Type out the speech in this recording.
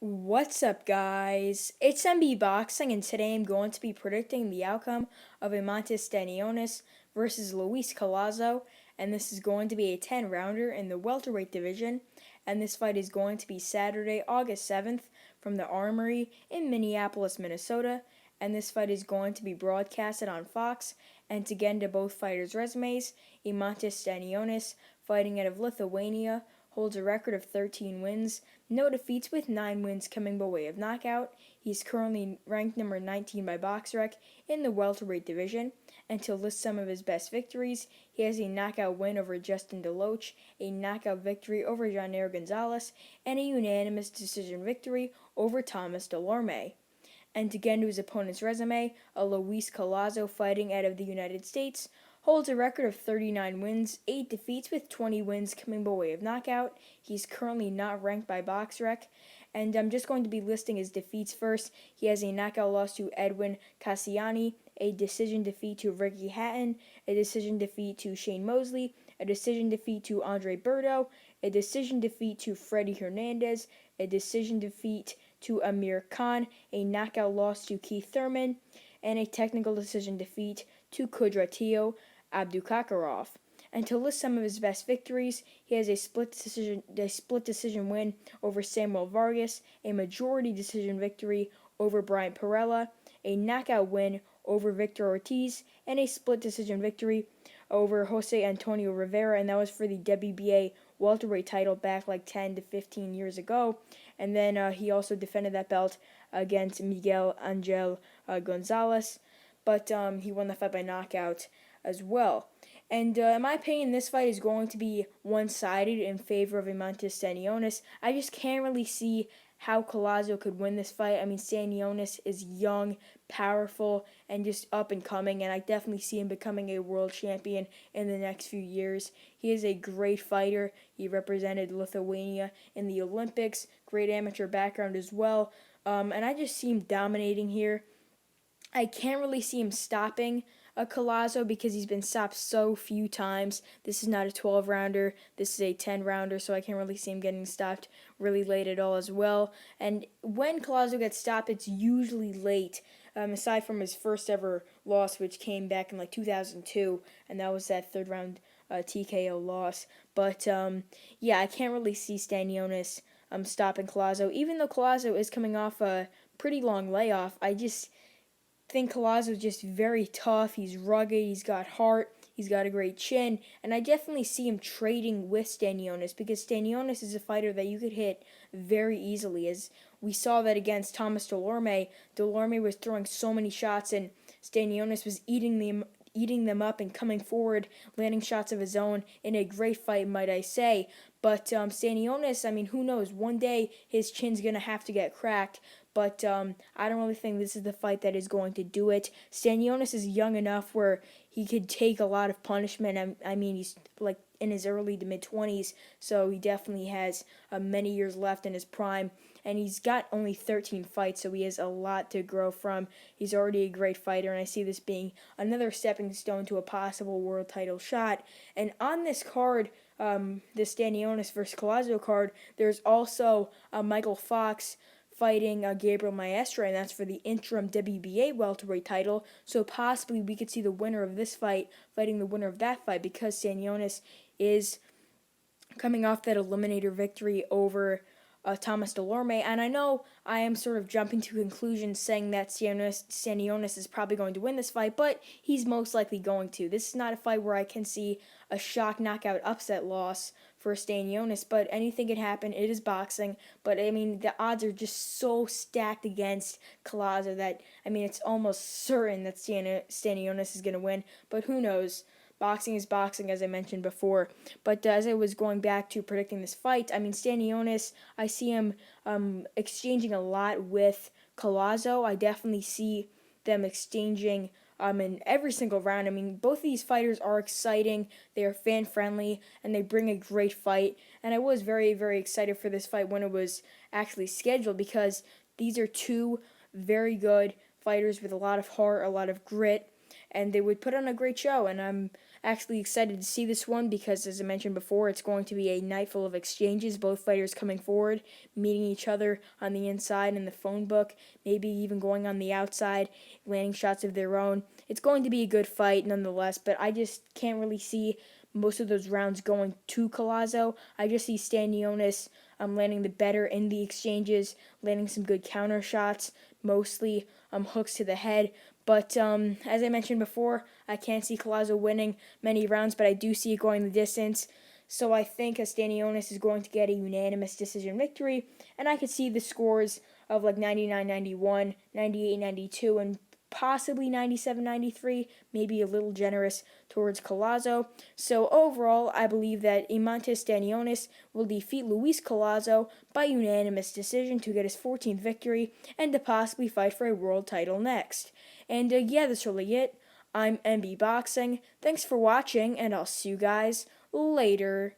What's up, guys? It's MB Boxing, and today I'm going to be predicting the outcome of Eimantas Stanionis versus Luis Collazo, and this is going to be a 10-rounder in the welterweight division, and this fight is going to be Saturday, August 7th from the Armory in Minneapolis, Minnesota, and this fight is going to be broadcasted on Fox, and to get into both fighters' resumes, Eimantas Stanionis, fighting out of Lithuania, holds a record of 13 wins, no defeats with 9 wins coming by way of knockout. He's currently ranked number 19 by BoxRec in the welterweight division. And to list some of his best victories, he has a knockout win over Justin DeLoach, a knockout victory over Janeiro Gonzalez, and a unanimous decision victory over Thomas Delorme. And to get into his opponent's resume, a Luis Collazo fighting out of the United States holds a record of 39 wins, 8 defeats with 20 wins coming by way of knockout. He's currently not ranked by BoxRec. And I'm just going to be listing his defeats first. He has a knockout loss to Edwin Cassiani, a decision defeat to Ricky Hatton, a decision defeat to Shane Mosley, a decision defeat to Andre Berto, a decision defeat to Freddie Hernandez, a decision defeat to Amir Khan, a knockout loss to Keith Thurman, and a technical decision defeat to Kudratio Abdukakarov. And to list some of his best victories, he has a split decision win over Samuel Vargas, a majority decision victory over Brian Perella, a knockout win over Victor Ortiz, and a split decision victory over Jose Antonio Rivera, and that was for the WBA welterweight title back like 10 to 15 years ago. And then he also defended that belt against Miguel Angel Gonzalez, but he won the fight by knockout as well. And in my opinion, this fight is going to be one-sided in favor of Eimantas Stanionis. I just can't really see how Collazo could win this fight. I mean, Stanionis is young, powerful, and just up and coming, and I definitely see him becoming a world champion in the next few years. He is a great fighter. He represented Lithuania in the Olympics, great amateur background as well, and I just see him dominating here. I can't really see him stopping Collazo because he's been stopped so few times. This is not a 12-rounder. This is a 10-rounder, so I can't really see him getting stopped really late at all as well. And when Collazo gets stopped, it's usually late, aside from his first ever loss, which came back in like 2002, and that was that third-round TKO loss. But, yeah, I can't really see Stanionis stopping Collazo. Even though Collazo is coming off a pretty long layoff, I just think Collazo is just very tough. He's rugged. He's got heart. He's got a great chin. And I definitely see him trading with Stanionis because Stanionis is a fighter that you could hit very easily. As we saw that against Thomas Delorme. Delorme was throwing so many shots and Stanionis was eating them up and coming forward, landing shots of his own in a great fight, might I say. But Stanionis, I mean, who knows? One day his chin's going to have to get cracked. But I don't really think this is the fight that is going to do it. Stanionis is young enough where he could take a lot of punishment. I mean, he's like in his early to mid-20s, so he definitely has many years left in his prime. And he's got only 13 fights, so he has a lot to grow from. He's already a great fighter, and I see this being another stepping stone to a possible world title shot. And on this card, the Stanionis versus Collazo card, there's also Michael Fox fighting Gabriel Maestra, and that's for the interim WBA welterweight title. So possibly we could see the winner of this fight fighting the winner of that fight because Stanionis is coming off that eliminator victory over Thomas Delorme. And I know I am sort of jumping to conclusions saying that Stanionis is probably going to win this fight, but he's most likely going to. This is not a fight where I can see a shock knockout upset loss for Stanionis, but anything can happen. It is boxing, but I mean, the odds are just so stacked against Collazo that, I mean, it's almost certain that Stanionis is going to win, but who knows? Boxing is boxing, as I mentioned before. But as I was going back to predicting this fight, I mean, Stanionis, I see him exchanging a lot with Collazo. I definitely see them exchanging in every single round. I mean, both of these fighters are exciting. They are fan-friendly, and they bring a great fight. And I was very, very excited for this fight when it was actually scheduled because these are two very good fighters with a lot of heart, a lot of grit, and they would put on a great show. And Actually excited to see this one because, as I mentioned before, it's going to be a night full of exchanges, both fighters coming forward, meeting each other on the inside in the phone book, maybe even going on the outside, landing shots of their own. It's going to be a good fight nonetheless, but I just can't really see most of those rounds going to Collazo. I just see Stanionis landing the better in the exchanges, landing some good counter shots, mostly hooks to the head. But as I mentioned before, I can't see Collazo winning many rounds, but I do see it going the distance. So I think Stanionis is going to get a unanimous decision victory, and I could see the scores of like 99-91, 98-92, and possibly 97-93, maybe a little generous towards Collazo. So overall, I believe that Eimantas Stanionis will defeat Luis Collazo by unanimous decision to get his 14th victory and to possibly fight for a world title next. And yeah, that's really it. I'm MB Boxing. Thanks for watching, and I'll see you guys later.